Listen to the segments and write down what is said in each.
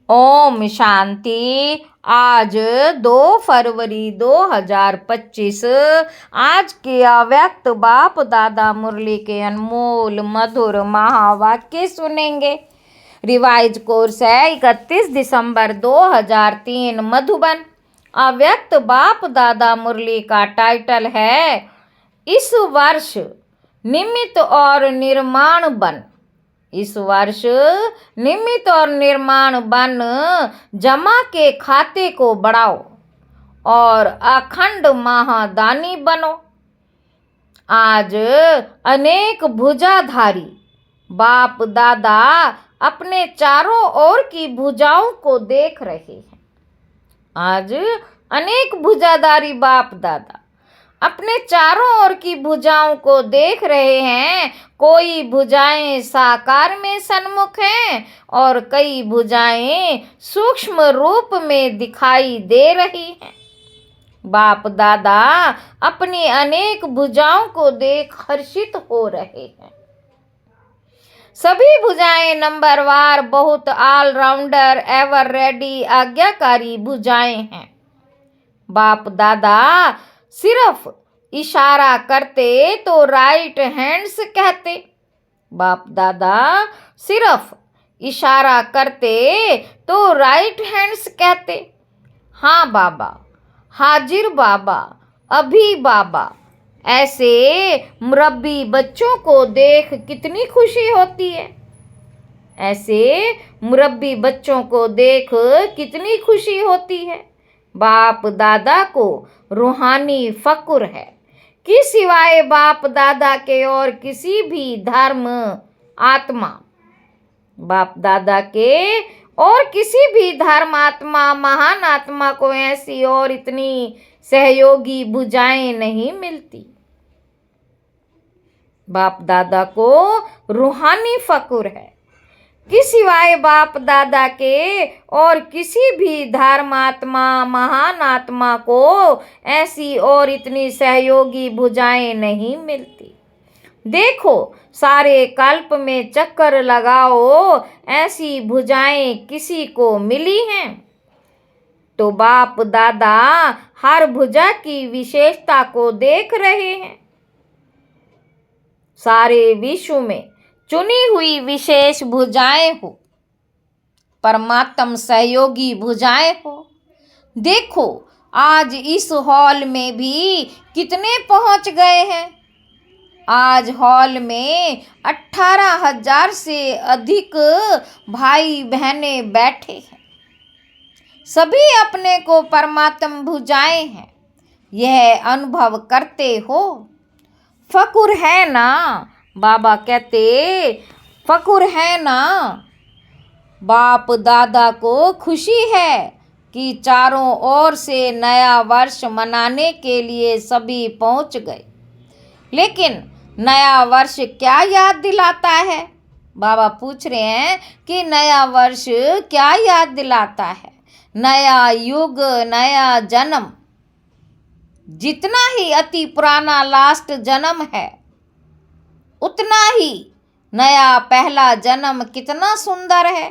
ओम शांति। आज 2 फरवरी 2025। आज के अव्यक्त बाप दादा मुरली के अनमोल मधुर महावाक्य सुनेंगे। रिवाइज कोर्स है 31 दिसंबर 2003 मधुबन। अव्यक्त बाप दादा मुरली का टाइटल है इस वर्ष निमित्त और निर्माण बन। इस वर्ष निमित्त और निर्माण बन जमा के खाते को बढ़ाओ और अखंड महादानी बनो। आज अनेक भुजाधारी बाप दादा अपने चारों ओर की भुजाओं को देख रहे हैं। आज अनेक भुजाधारी बाप दादा अपने चारों ओर की भुजाओं को देख रहे हैं। कोई भुजाएं साकार में सन्मुख हैं और कई भुजाएं सूक्ष्म रूप में दिखाई दे रही हैं। बाप दादा अपनी अनेक भुजाओं को देख हर्षित हो रहे हैं। सभी भुजाएं नंबरवार बहुत ऑलराउंडर एवर रेडी आज्ञाकारी भुजाएं हैं। बाप दादा सिर्फ इशारा करते तो राइट हैंड्स कहते। बाप दादा सिर्फ इशारा करते तो राइट हैंड्स कहते। हाँ बाबा, हाजिर बाबा, अभी बाबा। ऐसे मुरब्बी बच्चों को देख कितनी खुशी होती है। ऐसे मुरब्बी बच्चों को देख कितनी खुशी होती है। बाप दादा को रूहानी फक्र है कि सिवाय बाप दादा के और किसी भी धर्म आत्मा, बाप दादा के और किसी भी धर्म आत्मा महान आत्मा को ऐसी और इतनी सहयोगी भुजाएं नहीं मिलती। बाप दादा को रूहानी फक्र है कि सिवाय बाप दादा के और किसी भी धर्मात्मा महान आत्मा को ऐसी और इतनी सहयोगी भुजाएं नहीं मिलती। देखो सारे कल्प में चक्कर लगाओ, ऐसी भुजाएं किसी को मिली हैं? तो बाप दादा हर भुजा की विशेषता को देख रहे हैं। सारे विश्व में चुनी हुई विशेष भुजाएं हो, परमात्म सहयोगी भुजाएं हो। देखो आज इस हॉल में भी कितने पहुंच गए हैं। आज हॉल में 18,000 से अधिक भाई बहनें बैठे हैं। सभी अपने को परमात्म भुजाएं हैं, यह अनुभव करते हो। फक्र है ना? बाबा कहते फक्र है ना? बाप दादा को खुशी है कि चारों ओर से नया वर्ष मनाने के लिए सभी पहुंच गए। लेकिन नया वर्ष क्या याद दिलाता है? बाबा पूछ रहे हैं कि नया वर्ष क्या याद दिलाता है? नया युग, नया जन्म। जितना ही अति पुराना लास्ट जन्म है, उतना ही नया पहला जन्म कितना सुंदर है।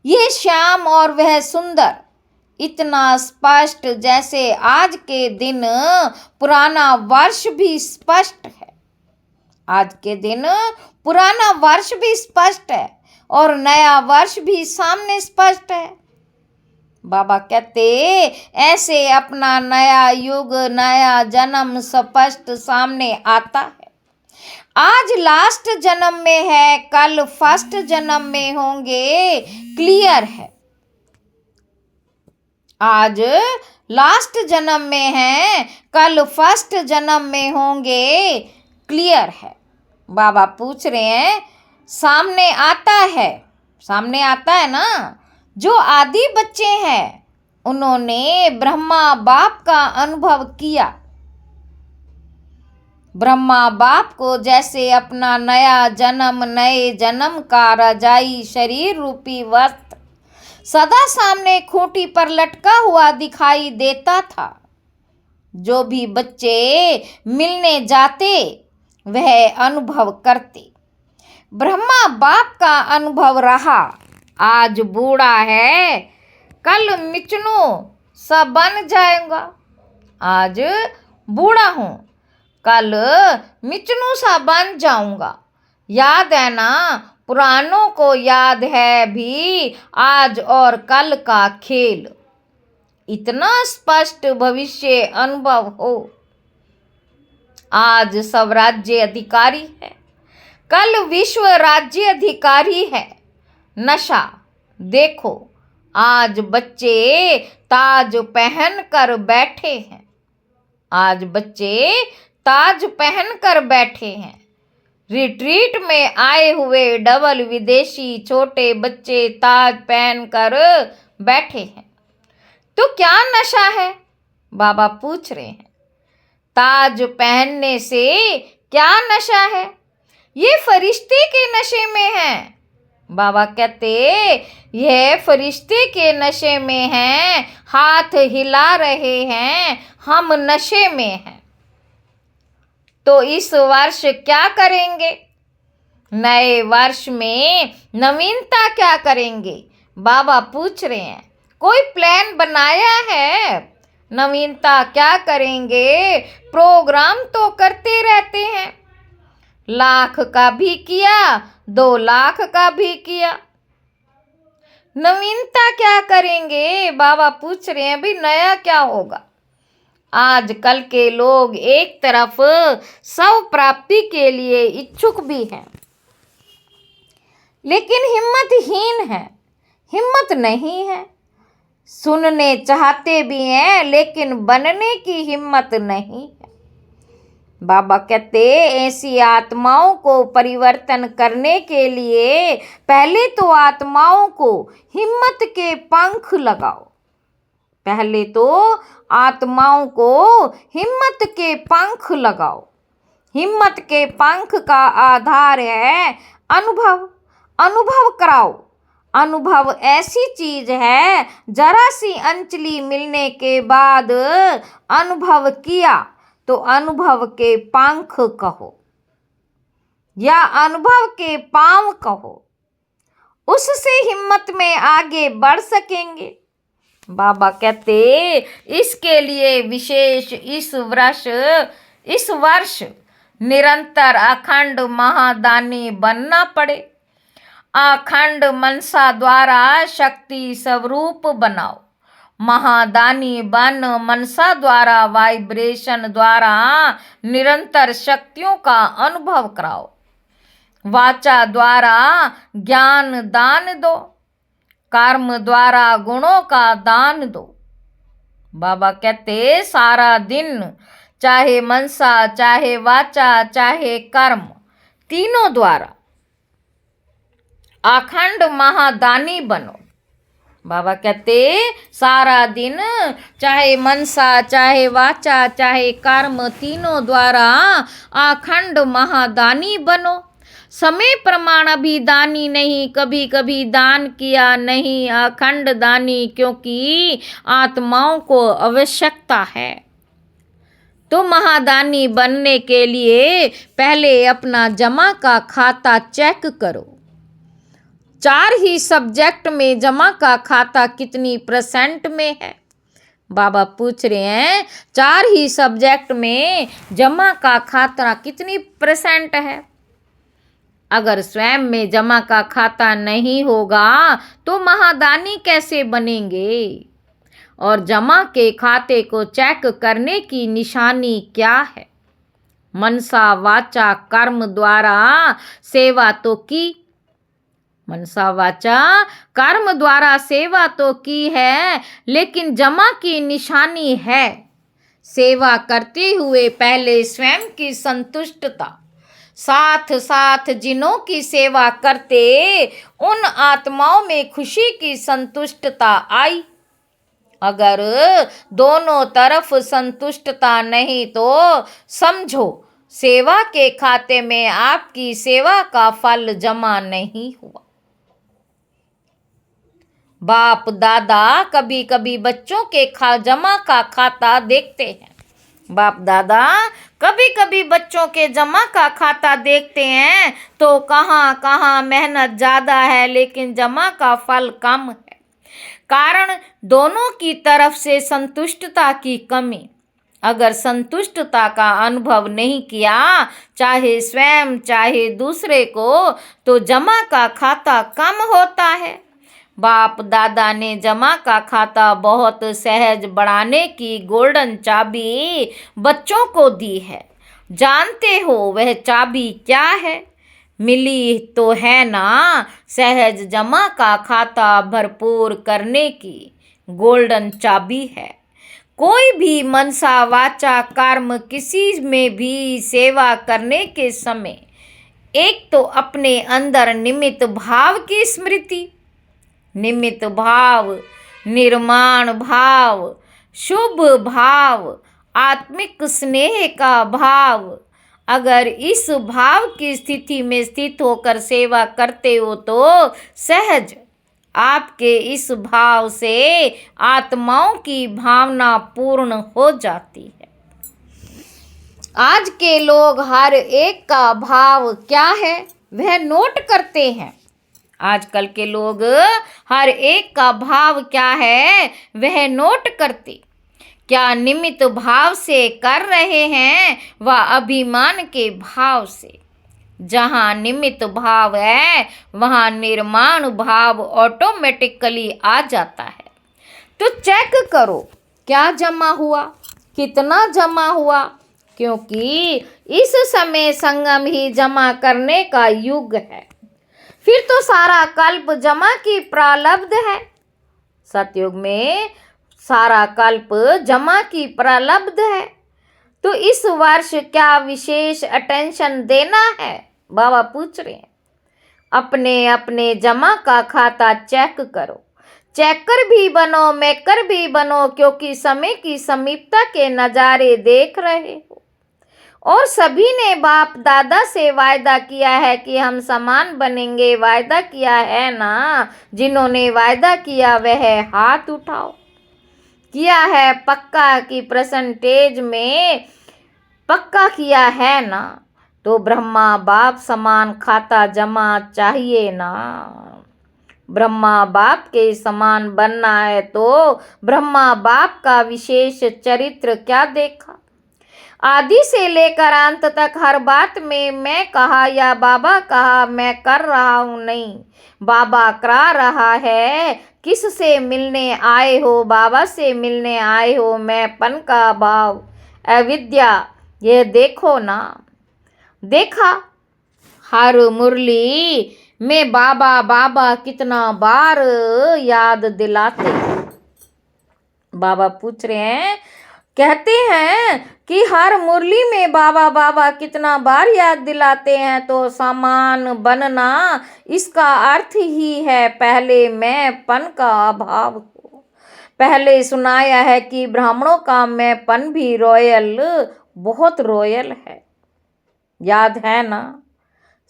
ये श्याम और वह सुंदर इतना स्पष्ट जैसे आज के दिन पुराना वर्ष भी स्पष्ट है। आज के दिन पुराना वर्ष भी स्पष्ट है और नया वर्ष भी सामने स्पष्ट है। बाबा कहते ऐसे अपना नया युग, नया जन्म स्पष्ट सामने आता है। आज लास्ट जन्म में है, कल फर्स्ट जन्म में होंगे, क्लियर है। आज लास्ट जन्म में है, कल फर्स्ट जन्म में होंगे, क्लियर है। बाबा पूछ रहे हैं सामने आता है ना? जो आदि बच्चे हैं उन्होंने ब्रह्मा बाप का अनुभव किया। ब्रह्मा बाप को जैसे अपना नया जन्म, नए जन्म का रजाई शरीर रूपी वस्त्र सदा सामने खूंटी पर लटका हुआ दिखाई देता था। जो भी बच्चे मिलने जाते वह अनुभव करते। ब्रह्मा बाप का अनुभव रहा, आज बूढ़ा है, कल मिचनू सा बन जाएगा। आज बूढ़ा हूँ, कल मिचनू सा बन जाऊंगा। याद है ना, पुरानों को याद है भी आज और कल का खेल। इतना स्पष्ट भविष्य अनुभव हो। आज सब राज्य अधिकारी है, कल विश्व राज्य अधिकारी है। नशा देखो, आज बच्चे ताज पहन कर बैठे हैं। आज बच्चे ताज पहन कर बैठे हैं। रिट्रीट में आए हुए डबल विदेशी छोटे बच्चे ताज पहन कर बैठे हैं। तो क्या नशा है? बाबा पूछ रहे हैं। ताज पहनने से क्या नशा है? ये फरिश्ते के नशे में है। बाबा कहते यह फरिश्ते के नशे में हैं, हाथ हिला रहे हैं, हम नशे में हैं। तो इस वर्ष क्या करेंगे? नए वर्ष में नवीनता क्या करेंगे? बाबा पूछ रहे हैं। कोई प्लान बनाया है? नवीनता क्या करेंगे? प्रोग्राम तो करते रहते हैं। 1,00,000 का भी किया, 2,00,000 का भी किया। नवीनता क्या करेंगे? बाबा पूछ रहे हैं भी नया क्या होगा? आजकल के लोग एक तरफ स्व प्राप्ति के लिए इच्छुक भी हैं, लेकिन हिम्मतहीन है, हिम्मत नहीं है। सुनने चाहते भी हैं, लेकिन बनने की हिम्मत नहीं है। बाबा कहते ऐसी आत्माओं को परिवर्तन करने के लिए पहले तो आत्माओं को हिम्मत के पंख लगाओ। पहले तो आत्माओं को हिम्मत के पंख लगाओ। हिम्मत के पंख का आधार है अनुभव। अनुभव कराओ। अनुभव ऐसी चीज है, जरा सी अंजलि मिलने के बाद अनुभव किया तो अनुभव के पंख कहो या अनुभव के पांव कहो, उससे हिम्मत में आगे बढ़ सकेंगे। बाबा कहते इसके लिए विशेष इस वर्ष निरंतर अखंड महादानी बनना पड़े। अखंड मनसा द्वारा शक्ति स्वरूप बनाओ। महादानी बन मनसा द्वारा वाइब्रेशन द्वारा निरंतर शक्तियों का अनुभव कराओ। वाचा द्वारा ज्ञान दान दो। कर्म द्वारा गुणों का दान दो। बाबा कहते सारा दिन चाहे मनसा, चाहे वाचा, चाहे कर्म, तीनों द्वारा अखंड महादानी बनो। बाबा कहते सारा दिन चाहे मनसा, चाहे वाचा, चाहे कर्म, तीनों द्वारा अखंड महादानी बनो। समय प्रमाण अभी दानी नहीं, कभी कभी दान किया नहीं, अखंड दानी, क्योंकि आत्माओं को आवश्यकता है। तो महादानी बनने के लिए पहले अपना जमा का खाता चेक करो। 4 ही सब्जेक्ट में जमा का खाता कितनी % में है? बाबा पूछ रहे हैं 4 ही सब्जेक्ट में जमा का खाता कितनी % है? अगर स्वयं में जमा का खाता नहीं होगा तो महादानी कैसे बनेंगे? और जमा के खाते को चेक करने की निशानी क्या है? मनसा वाचा कर्म द्वारा सेवा तो की। मनसा वाचा कर्म द्वारा सेवा तो की है, लेकिन जमा की निशानी है सेवा करते हुए पहले स्वयं की संतुष्टता, साथ साथ जिन्हों की सेवा करते उन आत्माओं में खुशी की संतुष्टता आई। अगर दोनों तरफ संतुष्टता नहीं तो समझो सेवा के खाते में आपकी सेवा का फल जमा नहीं हुआ। बाप दादा कभी कभी बच्चों के जमा का खाता देखते हैं। बाप दादा कभी कभी बच्चों के जमा का खाता देखते हैं तो कहाँ कहाँ मेहनत ज़्यादा है लेकिन जमा का फल कम है। कारण दोनों की तरफ से संतुष्टता की कमी। अगर संतुष्टता का अनुभव नहीं किया, चाहे स्वयं चाहे दूसरे को, तो जमा का खाता कम होता है। बाप दादा ने जमा का खाता बहुत सहज बढ़ाने की गोल्डन चाबी बच्चों को दी है। जानते हो वह चाबी क्या है? मिली तो है ना, सहज जमा का खाता भरपूर करने की गोल्डन चाबी है। कोई भी मनसा वाचा कर्म किसी में भी सेवा करने के समय एक तो अपने अंदर निमित्त भाव की स्मृति, निमित्त भाव, निर्माण भाव, शुभ भाव, आत्मिक स्नेह का भाव। अगर इस भाव की स्थिति में स्थित होकर सेवा करते हो तो सहज आपके इस भाव से आत्माओं की भावना पूर्ण हो जाती है। आज के लोग हर एक का भाव क्या है वह नोट करते हैं। आजकल के लोग हर एक का भाव क्या है वह नोट करते। क्या निमित्त भाव से कर रहे हैं व अभिमान के भाव से? जहाँ निमित्त भाव है वहाँ निर्माण भाव ऑटोमेटिकली आ जाता है। तो चेक करो क्या जमा हुआ, कितना जमा हुआ, क्योंकि इस समय संगम ही जमा करने का युग है। फिर तो सारा कल्प जमा की प्रारब्ध है। सतयुग में सारा कल्प जमा की प्रारब्ध है। तो इस वर्ष क्या विशेष अटेंशन देना है? बाबा पूछ रहे हैं। अपने अपने जमा का खाता चेक करो। चेकर भी बनो, मेकर भी बनो, क्योंकि समय की समीपता के नज़ारे देख रहे हो। और सभी ने बाप दादा से वायदा किया है कि हम समान बनेंगे। वायदा किया है ना? जिन्होंने वायदा किया वह हाथ उठाओ। किया है पक्का की परसेंटेज में पक्का किया है ना? तो ब्रह्मा बाप समान खाता जमा चाहिए ना। ब्रह्मा बाप के समान बनना है तो ब्रह्मा बाप का विशेष चरित्र क्या देखा? आदि से लेकर अंत तक हर बात में मैं कहा या बाबा कहा, मैं कर रहा हूँ नहीं, बाबा करा रहा है। किस से मिलने आए हो? बाबा से मिलने आए हो। मैं पन का भाव, अविद्या, ये देखो ना। देखा हर मुरली में बाबा बाबा कितना बार याद दिलाते। बाबा पूछ रहे हैं, कहते हैं कि हर मुरली में बाबा बाबा कितना बार याद दिलाते हैं। तो समान बनना इसका अर्थ ही है पहले मैंपन का अभाव हो। पहले सुनाया है कि ब्राह्मणों का मैंपन भी रॉयल, बहुत रॉयल है। याद है ना?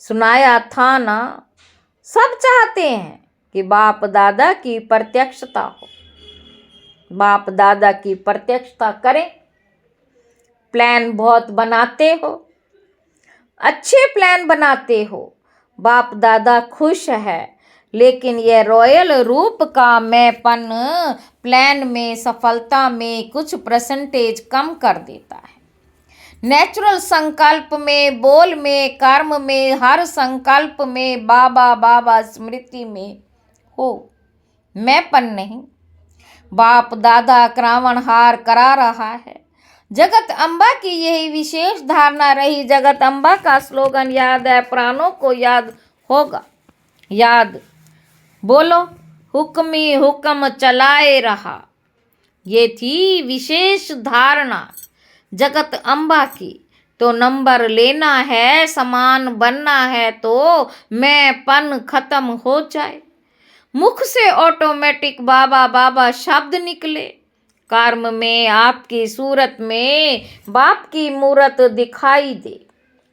सुनाया था ना? सब चाहते हैं कि बाप दादा की प्रत्यक्षता हो, बाप दादा की प्रत्यक्षता करें। प्लान बहुत बनाते हो, अच्छे प्लान बनाते हो, बाप दादा खुश है, लेकिन यह रॉयल रूप का मैंपन प्लान में सफलता में कुछ परसेंटेज कम कर देता है। नेचुरल संकल्प में, बोल में, कर्म में, हर संकल्प में बाबा बाबा स्मृति में हो, मैंपन नहीं। बाप दादा क्रावणहार करा रहा है। जगत अम्बा की यही विशेष धारणा रही। जगत अम्बा का स्लोगन याद है, प्राणों को याद होगा। याद बोलो, हुक्मी हुक्म चलाए रहा। ये थी विशेष धारणा जगत अम्बा की। तो नंबर लेना है, समान बनना है तो मैंपन खत्म हो जाए। मुख से ऑटोमेटिक बाबा बाबा शब्द निकले। कर्म में आपकी सूरत में बाप की मूरत दिखाई दे।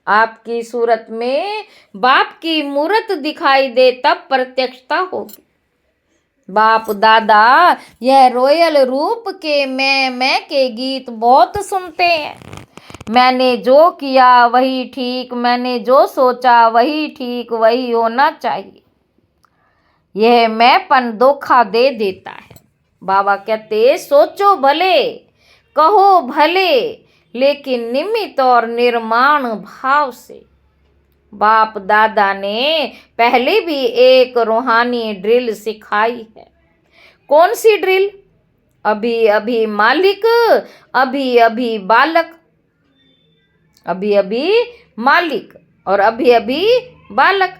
आपकी सूरत में बाप की मूरत दिखाई दे, तब प्रत्यक्षता होगी। बाप दादा यह रॉयल रूप के मैं के गीत बहुत सुनते हैं, मैंने जो किया वही ठीक, मैंने जो सोचा वही ठीक, वही होना चाहिए। यह मैंपन धोखा दे देता है। बाबा कहते सोचो भले, कहो भले, लेकिन निमित्त और निर्माण भाव से। बाप दादा ने पहले भी एक रूहानी ड्रिल सिखाई है। कौन सी ड्रिल? अभी अभी मालिक, अभी अभी बालक। अभी अभी मालिक और अभी अभी बालक।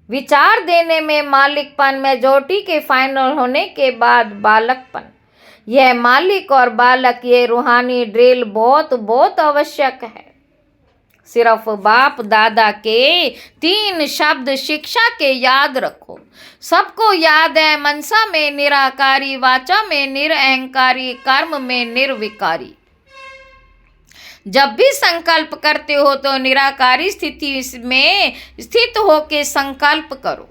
विचार देने में मालिकपन, मेजॉरिटी के फाइनल होने के बाद बालकपन। यह मालिक और बालक, ये रूहानी ड्रिल बहुत बहुत आवश्यक है। सिर्फ बाप दादा के 3 शब्द शिक्षा के याद रखो। सबको याद है, मनसा में निराकारी, वाचा में निरअहंकारी, कर्म में निर्विकारी। जब भी संकल्प करते हो तो निराकारी स्थिति में स्थित होके संकल्प करो।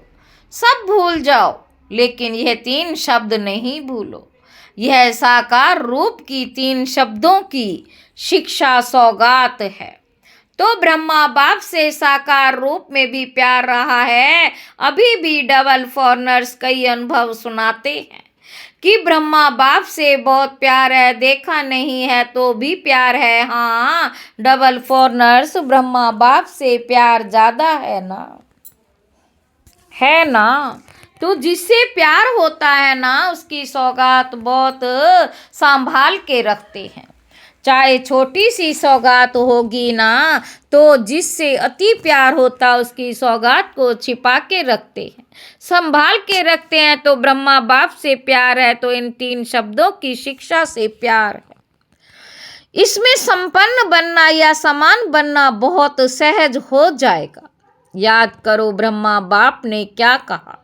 सब भूल जाओ, लेकिन यह 3 शब्द नहीं भूलो। यह साकार रूप की 3 शब्दों की शिक्षा सौगात है। तो ब्रह्मा बाप से साकार रूप में भी प्यार रहा है। अभी भी डबल फॉरनर्स कई अनुभव सुनाते हैं कि ब्रह्मा बाप से बहुत प्यार है, देखा नहीं है तो भी प्यार है। हाँ, डबल फॉरनर्स, ब्रह्मा बाप से प्यार ज्यादा है ना, है ना। तो जिससे प्यार होता है ना, उसकी सौगात बहुत संभाल के रखते हैं। चाहे छोटी सी सौगात होगी ना, तो जिससे अति प्यार होता उसकी सौगात को छिपा के रखते हैं, संभाल के रखते हैं। तो ब्रह्मा बाप से प्यार है तो इन 3 शब्दों की शिक्षा से प्यार है। इसमें संपन्न बनना या समान बनना बहुत सहज हो जाएगा। याद करो ब्रह्मा बाप ने क्या कहा।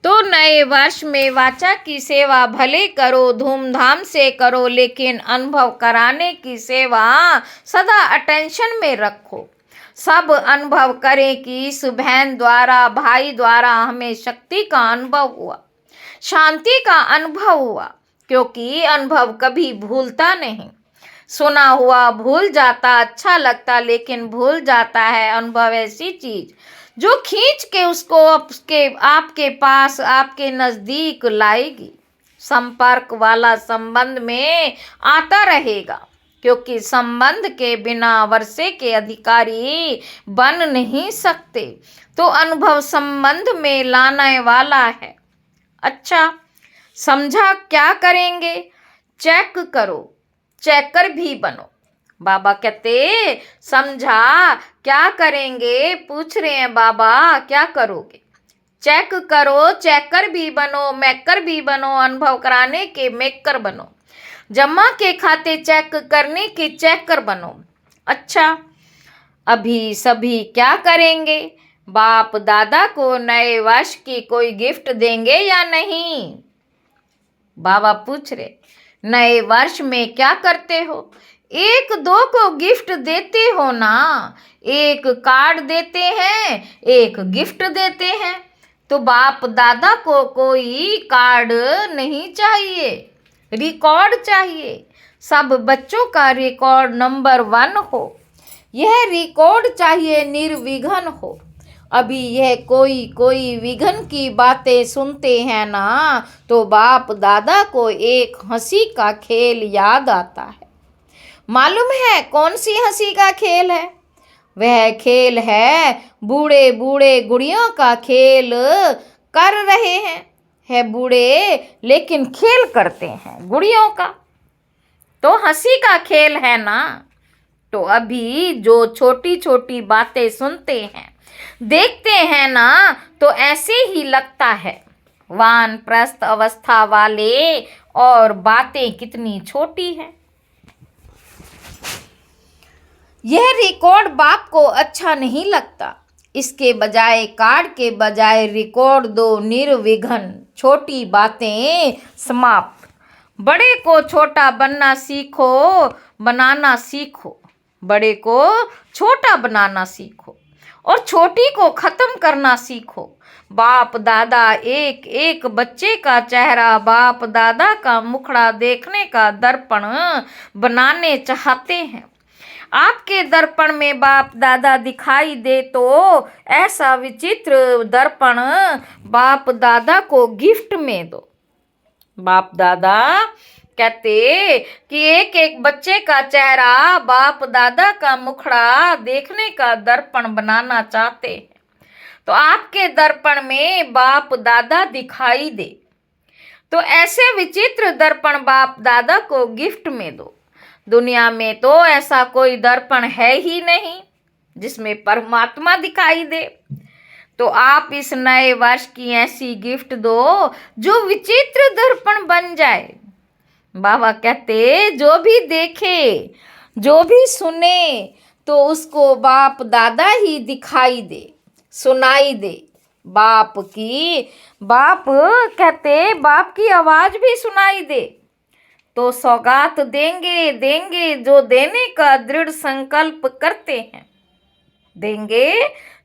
तो नए वर्ष में वाचा की सेवा भले करो, धूमधाम से करो, लेकिन अनुभव कराने की सेवा सदा अटेंशन में रखो। सब अनुभव करें कि इस बहन द्वारा, भाई द्वारा हमें शक्ति का अनुभव हुआ, शांति का अनुभव हुआ, क्योंकि अनुभव कभी भूलता नहीं। सुना हुआ भूल जाता, अच्छा लगता लेकिन भूल जाता है। अनुभव ऐसी चीज जो खींच के उसको आपके पास, आपके नजदीक लाएगी। संपर्क वाला संबंध में आता रहेगा, क्योंकि संबंध के बिना वर्षे के अधिकारी बन नहीं सकते। तो अनुभव संबंध में लाने वाला है। अच्छा, समझा क्या करेंगे? चेक करो, चेकर भी बनो। बाबा कहते समझा क्या करेंगे? पूछ रहे हैं बाबा क्या करोगे? चेक करो, चेकर भी बनो, मेकर भी बनो, अनुभव कराने के मेकर बनो, जमा के खाते चेक करने के चेकर बनो। अच्छा, अभी सभी क्या करेंगे? बाप दादा को नए वर्ष की कोई गिफ्ट देंगे या नहीं? बाबा पूछ रहे, नए वर्ष में क्या करते हो? 1-2 को गिफ्ट देते हो ना, एक कार्ड देते हैं, एक गिफ्ट देते हैं। तो बाप दादा को कोई कार्ड नहीं चाहिए, रिकॉर्ड चाहिए। सब बच्चों का रिकॉर्ड नंबर 1 हो। यह रिकॉर्ड चाहिए निर्विघ्न हो। अभी यह कोई विघ्न की बातें सुनते हैं ना, तो बाप दादा को एक हंसी का खेल याद आता है। मालूम है कौन सी हंसी का खेल है? वह खेल है बूढ़े बूढ़े गुड़ियों का खेल कर रहे हैं। है बूढ़े लेकिन खेल करते हैं गुड़ियों का, तो हंसी का खेल है ना। तो अभी जो छोटी छोटी बातें सुनते हैं, देखते हैं ना, तो ऐसे ही लगता है वानप्रस्थ अवस्था वाले, और बातें कितनी छोटी हैं। यह रिकॉर्ड बाप को अच्छा नहीं लगता। इसके बजाय, कार्ड के बजाय रिकॉर्ड दो निर्विघ्न। छोटी बातें समाप्त। बड़े को छोटा बनना सीखो, बनाना सीखो। बड़े को छोटा बनाना सीखो और छोटी को खत्म करना सीखो। बाप दादा एक एक बच्चे का चेहरा, बाप दादा का मुखड़ा देखने का दर्पण बनाने चाहते हैं। आपके दर्पण में बाप दादा दिखाई दे तो ऐसा विचित्र दर्पण बाप दादा को गिफ्ट में दो। बाप दादा कहते कि एक एक बच्चे का चेहरा बाप दादा का मुखड़ा देखने का दर्पण बनाना चाहते हैं, तो आपके दर्पण में बाप दादा दिखाई दे। तो ऐसे विचित्र दर्पण बाप दादा को गिफ्ट में दो। दुनिया में तो ऐसा कोई दर्पण है ही नहीं जिसमें परमात्मा दिखाई दे। तो आप इस नए वर्ष की ऐसी गिफ्ट दो जो विचित्र दर्पण बन जाए। बाबा कहते जो भी देखे, जो भी सुने, तो उसको बाप दादा ही दिखाई दे, सुनाई दे। बाप कहते बाप की आवाज भी सुनाई दे। तो सौगात देंगे जो देने का दृढ़ संकल्प करते हैं।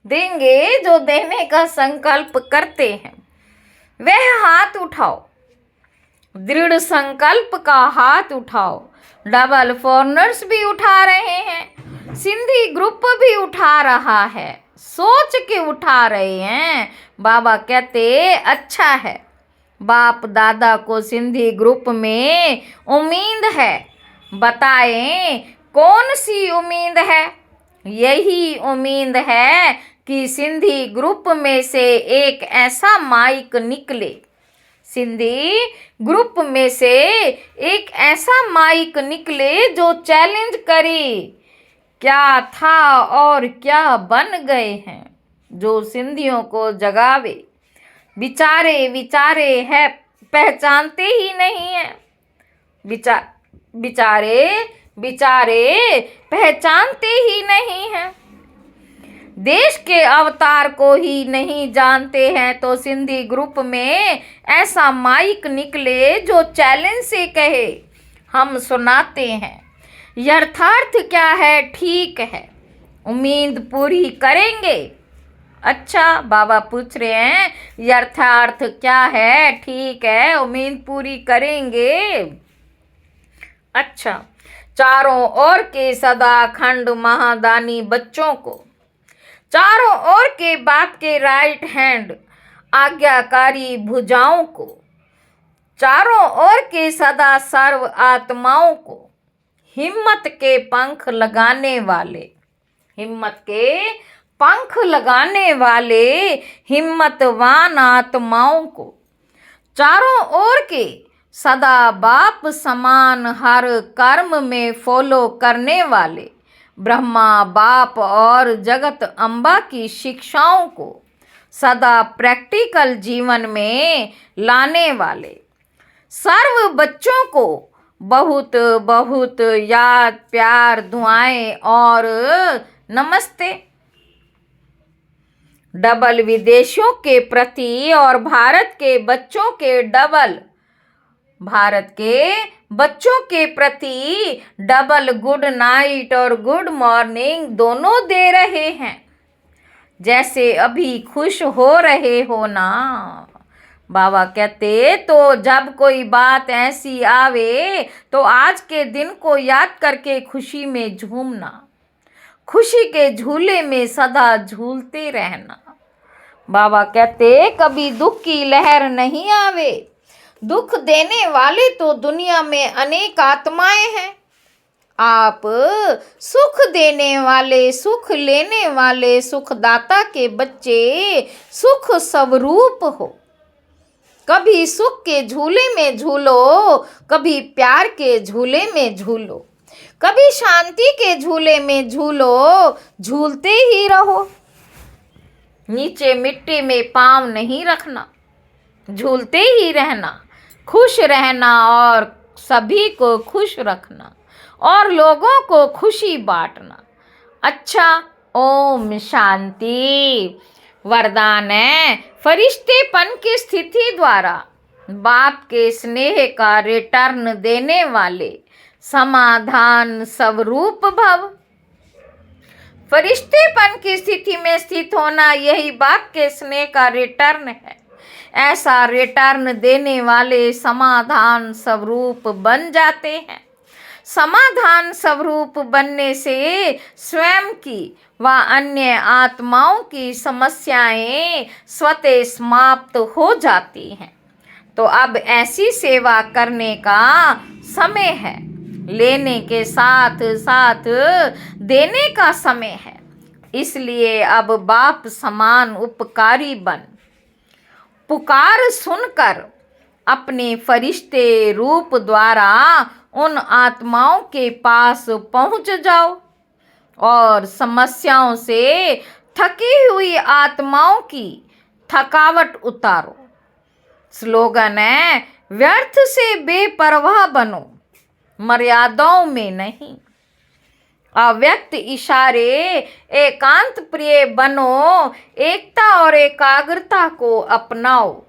देंगे जो देने का संकल्प करते हैं। वह हाथ उठाओ, दृढ़ संकल्प का हाथ उठाओ। डबल फॉरनर्स भी उठा रहे हैं, सिंधी ग्रुप भी उठा रहा है, सोच के उठा रहे हैं। बाबा कहते अच्छा है, बाप दादा को सिंधी ग्रुप में उम्मीद है। बताएं कौन सी उम्मीद है? यही उम्मीद है कि सिंधी ग्रुप में से एक ऐसा माइक निकले। सिंधी ग्रुप में से एक ऐसा माइक निकले जो चैलेंज करे क्या था और क्या बन गए हैं, जो सिंधियों को जगावे। विचारे है पहचानते ही नहीं है। बिचारे पहचानते ही नहीं हैं। देश के अवतार को ही नहीं जानते हैं। तो सिंधी ग्रुप में ऐसा माइक निकले जो चैलेंज से कहे हम सुनाते हैं। यथार्थ क्या है? ठीक है, उम्मीद पूरी करेंगे। अच्छा, बाबा पूछ रहे हैं यथार्थ क्या है? ठीक है, उम्मीद पूरी करेंगे। अच्छा, चारों ओर के सदा खंड महादानी बच्चों को, चारों ओर के बाप के राइट हैंड आज्ञाकारी भुजाओं को, चारों ओर के सदा सर्व आत्माओं को, हिम्मत के पंख लगाने वाले, हिम्मत के पंख लगाने वाले हिम्मतवान आत्माओं को, चारों ओर के सदा बाप समान हर कर्म में फॉलो करने वाले ब्रह्मा बाप और जगत अम्बा की शिक्षाओं को सदा प्रैक्टिकल जीवन में लाने वाले सर्व बच्चों को बहुत बहुत याद, प्यार, दुआएं और नमस्ते। डबल विदेशियों के प्रति और भारत के बच्चों के प्रति डबल गुड नाइट और गुड मॉर्निंग दोनों दे रहे हैं। जैसे अभी खुश हो रहे हो ना। बाबा कहते तो जब कोई बात ऐसी आवे तो आज के दिन को याद करके खुशी में झूमना, खुशी के झूले में सदा झूलते रहना। बाबा कहते कभी दुख की लहर नहीं आवे। दुख देने वाले तो दुनिया में अनेक आत्माएं हैं। आप सुख देने वाले, सुख लेने वाले, सुखदाता के बच्चे, सुख स्वरूप हो। कभी सुख के झूले में झूलो, कभी प्यार के झूले में झूलो, कभी शांति के झूले में झूलो, झूलते ही रहो। नीचे मिट्टी में पाँव नहीं रखना, झूलते ही रहना, खुश रहना और सभी को खुश रखना और लोगों को खुशी बांटना। अच्छा, ओम शांति। वरदान है फरिश्तेपन की स्थिति द्वारा बाप के स्नेह का रिटर्न देने वाले समाधान स्वरूप भव। फरिश्तेपन की स्थिति में स्थित होना यही बाप के स्नेह का रिटर्न है। ऐसा रिटर्न देने वाले समाधान स्वरूप बन जाते हैं। समाधान स्वरूप बनने से स्वयं की व अन्य आत्माओं की समस्याएं स्वतः समाप्त हो जाती हैं। तो अब ऐसी सेवा करने का समय है, लेने के साथ साथ देने का समय है। इसलिए अब बाप समान उपकारी बन पुकार सुनकर अपने फरिश्ते रूप द्वारा उन आत्माओं के पास पहुंच जाओ और समस्याओं से थकी हुई आत्माओं की थकावट उतारो। स्लोगन है, व्यर्थ से बेपरवाह बनो, मर्यादाओं में नहीं। अव्यक्त इशारे एकांत प्रिय बनो, एकता और एकाग्रता को अपनाओ।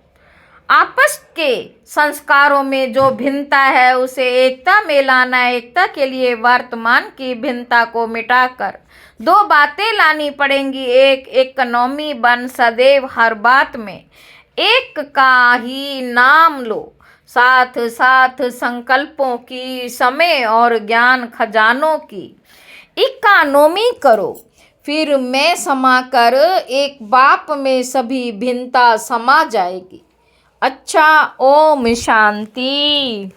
आपस के संस्कारों में जो भिन्नता है उसे एकता में लाना। एकता के लिए वर्तमान की भिन्नता को मिटाकर दो बातें लानी पड़ेंगी। एक, इकोनॉमी बन सदैव हर बात में एक का ही नाम लो। साथ साथ संकल्पों की, समय और ज्ञान खजानों की इकोनॉमी करो। फिर मैं समाकर एक बाप में सभी भिन्नता समा जाएगी। अच्छा, ओम शांति।